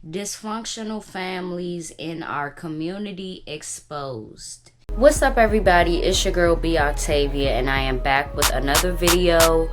Dysfunctional families in our community exposed. What's up, everybody? It's your girl B Octavia, and I am back with another video.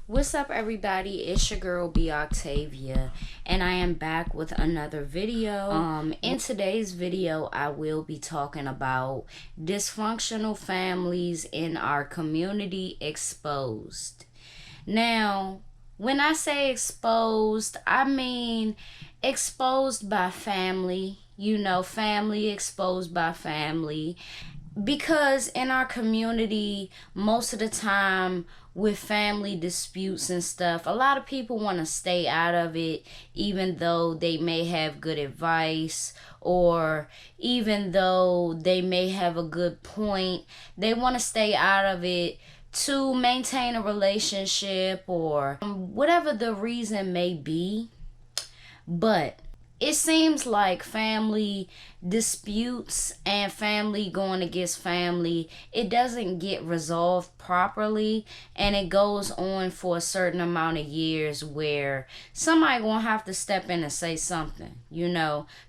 What's up, everybody? It's your girl B Octavia, and I am back with another video. In today's video, I will be talking about dysfunctional families in our community exposed. Now, when I say exposed, I mean exposed by family. Family exposed by family. Because in our community, most of the time with family disputes and stuff, a lot of people want to stay out of it, even though they may have good advice, or even though they may have a good point. They want to stay out of it to maintain a relationship, or whatever the reason may be. But it seems like family disputes and family going against family, it doesn't get resolved properly, and it goes on for a certain amount of years where somebody gonna have to step in and say something.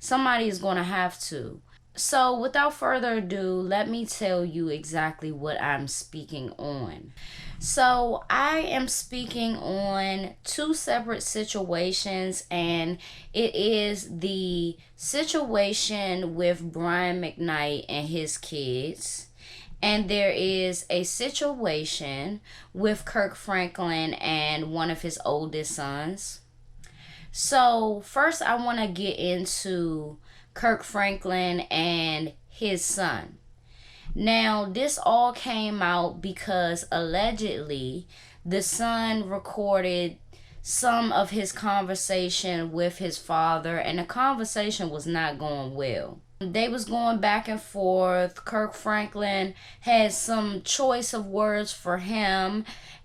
Somebody is gonna have to. So without further ado, let me tell you exactly what I'm speaking on. So I am speaking on two separate situations, and it is the situation with Brian McKnight and his kids, and there is a situation with Kirk Franklin and one of his oldest sons. So first I want to get into Kirk Franklin and his son. Now, this all came out because allegedly the son recorded some of his conversation with his father, and the conversation was not going well. They was going back and forth. Kirk Franklin had some choice of words for him,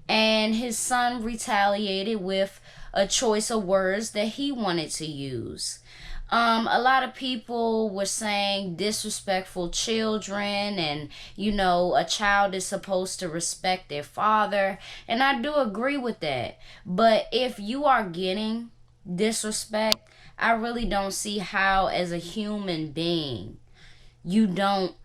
and his son retaliated with a choice of words that he wanted to use. A lot of people were saying disrespectful children, and a child is supposed to respect their father, and I do agree with that. But if you are getting disrespect, I really don't see how, as a human being, you don't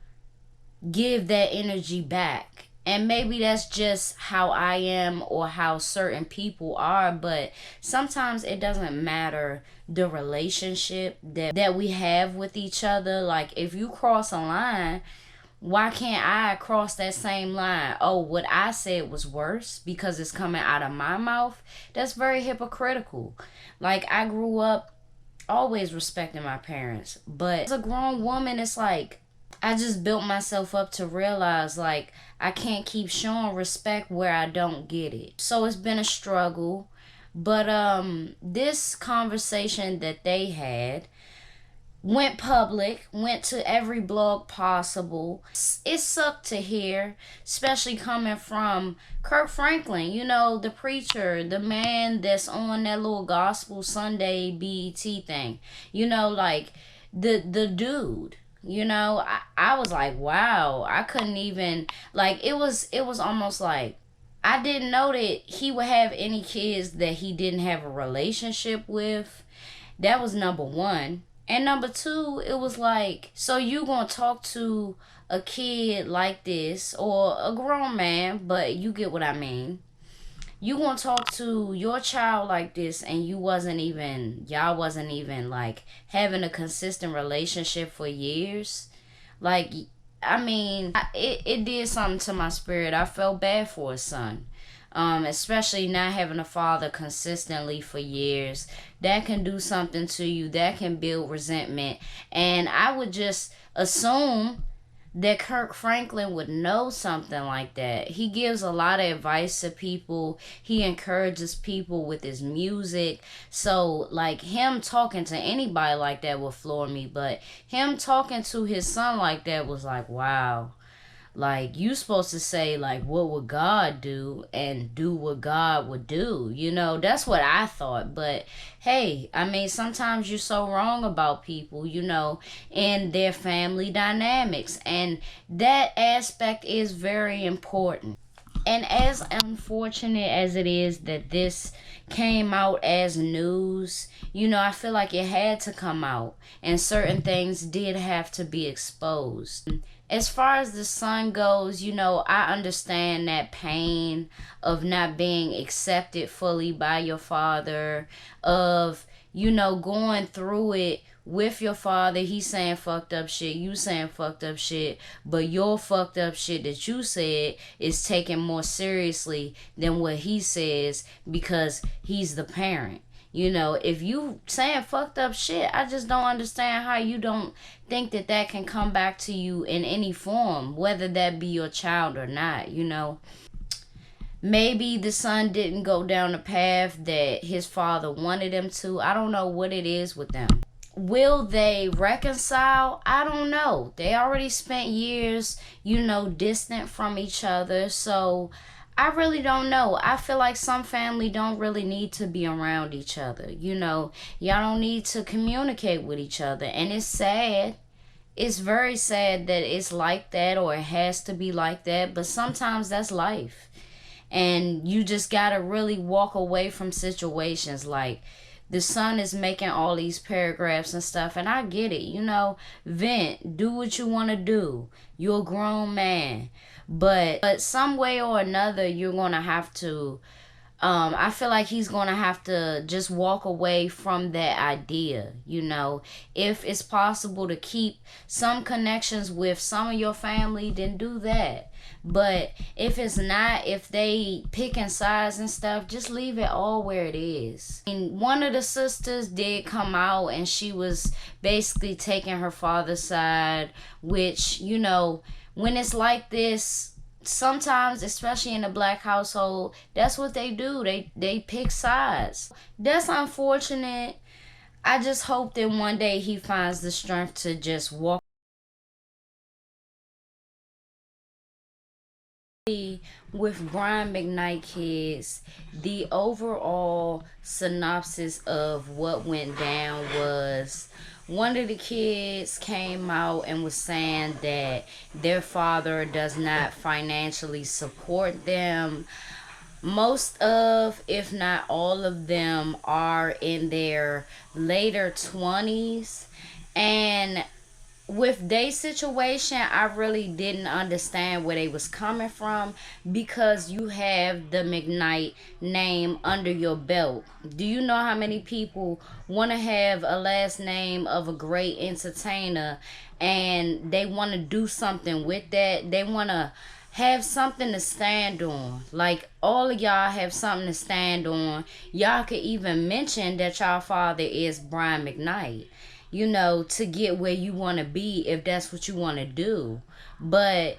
give that energy back. And maybe that's just how I am or how certain people are, but sometimes it doesn't matter the relationship that we have with each other. Like, if you cross a line, why can't I cross that same line? Oh, what I said was worse because it's coming out of my mouth? That's very hypocritical. Like, I grew up always respecting my parents, but as a grown woman, it's like, I just built myself up to realize, like, I can't keep showing respect where I don't get it. So it's been a struggle. But this conversation that they had went public, went to every blog possible. It sucked to hear, especially coming from Kirk Franklin, the preacher, the man that's on that little gospel Sunday BET thing. Like the dude. I was like, wow. I couldn't even, like, it was almost like I didn't know that he would have any kids that he didn't have a relationship with. That was number one. And number two, it was like, so you gonna talk to a kid like this, or a grown man, but you get what I mean. You gonna talk to your child like this, and y'all wasn't even like having a consistent relationship for years. Like, I mean, it did something to my spirit. I felt bad for his son. Especially not having a father consistently for years. That can do something to you. That can build resentment. And I would just assume that Kirk Franklin would know something like that. He gives a lot of advice to people. He encourages people with his music. So, like, him talking to anybody like that would floor me. But him talking to his son like that was like, wow. Like, you supposed to say, like, what would God do, and do what God would do. That's what I thought. But hey, I mean, sometimes you're so wrong about people, and their family dynamics. And that aspect is very important. And as unfortunate as it is that this came out as news, I feel like it had to come out and certain things did have to be exposed. As far as the son goes, I understand that pain of not being accepted fully by your father, of, going through it with your father. He's saying fucked up shit, you saying fucked up shit, but your fucked up shit that you said is taken more seriously than what he says because he's the parent. If you saying fucked up shit, I just don't understand how you don't think that that can come back to you in any form, whether that be your child or not. Maybe the son didn't go down the path that his father wanted him to. I don't know what it is with them. Will they reconcile? I don't know. They already spent years, distant from each other. So I really don't know. I feel like some family don't really need to be around each other. Y'all don't need to communicate with each other. And it's sad. It's very sad that it's like that or it has to be like that. But sometimes that's life. And you just got to really walk away from situations like the son is making all these paragraphs and stuff, and I get it, vent, do what you want to do. You're a grown man. But some way or another, you're going to have to, I feel like he's going to have to just walk away from that idea, If it's possible to keep some connections with some of your family, then do that. But if it's not, if they picking sides and stuff, just leave it all where it is. And one of the sisters did come out and she was basically taking her father's side, which, when it's like this, sometimes, especially in a black household, that's what they do. They pick sides. That's unfortunate. I just hope that one day he finds the strength to just walk with Brian McKnight kids. The overall synopsis of what went down was one of the kids came out and was saying that their father does not financially support them. Most of, if not all of them, are in their later 20s. And with their situation, I really didn't understand where they was coming from because you have the McKnight name under your belt. Do you know how many people want to have a last name of a great entertainer and they want to do something with that? They want to have something to stand on. Like, all of y'all have something to stand on. Y'all could even mention that y'all father is Brian McKnight, to get where you want to be if that's what you want to do. But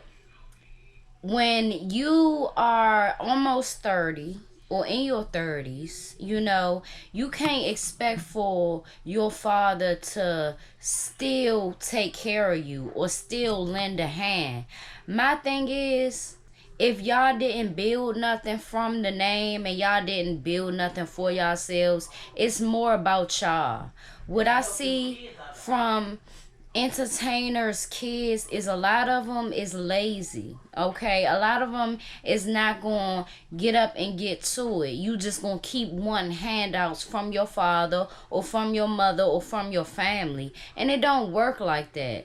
when you are almost 30 or in your 30s, you can't expect for your father to still take care of you or still lend a hand. My thing is, if y'all didn't build nothing from the name and y'all didn't build nothing for yourselves, it's more about y'all. What I see from entertainers kids is a lot of them is lazy. Okay, a lot of them is not gonna get up and get to it. You just gonna keep wanting handouts from your father or from your mother or from your family, and it don't work like that.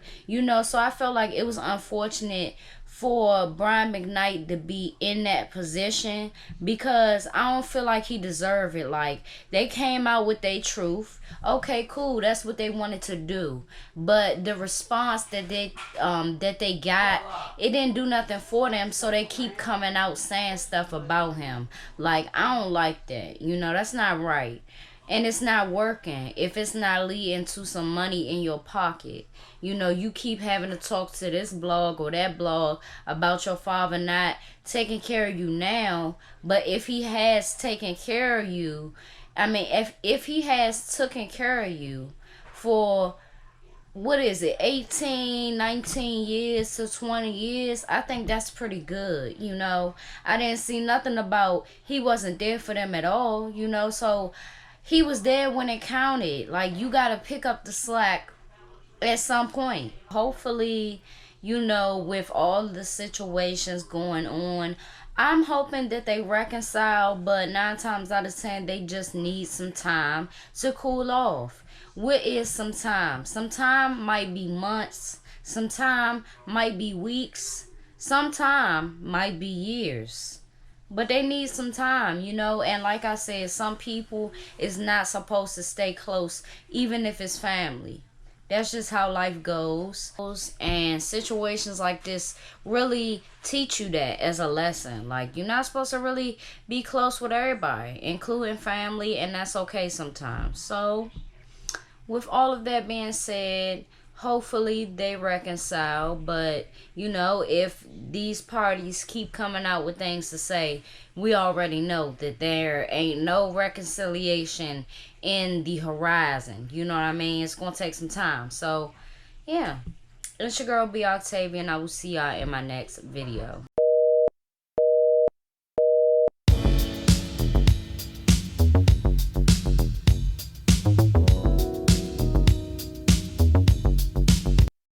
So I felt like it was unfortunate for Brian McKnight to be in that position because I don't feel like he deserved it. Like, they came out with their truth. Okay, cool, that's what they wanted to do. But the response that they got, it didn't do nothing for them, so they keep coming out saying stuff about him. Like, I don't like that. That's not right. And it's not working if it's not leading to some money in your pocket. You keep having to talk to this blog or that blog about your father not taking care of you now. But if he has taken care of you, if he has taken care of you for, what is it, 18, 19 years to 20 years, I think that's pretty good. I didn't see nothing about he wasn't there for them at all, so he was there when it counted. Like, you gotta pick up the slack at some point. Hopefully, with all the situations going on, I'm hoping that they reconcile, but 9 times out of 10, they just need some time to cool off. What is some time? Some time might be months, some time might be weeks, some time might be years. But they need some time, you know. And like I said, some people is not supposed to stay close, even if it's family. That's just how life goes. And situations like this really teach you that as a lesson. Like, you're not supposed to really be close with everybody, including family, and that's okay sometimes. So, with all of that being said, hopefully they reconcile. But you know, if these parties keep coming out with things to say, we already know that there ain't no reconciliation in the horizon. You know what I mean? It's gonna take some time. So yeah, it's your girl B Octavia, and I will see y'all in my next video.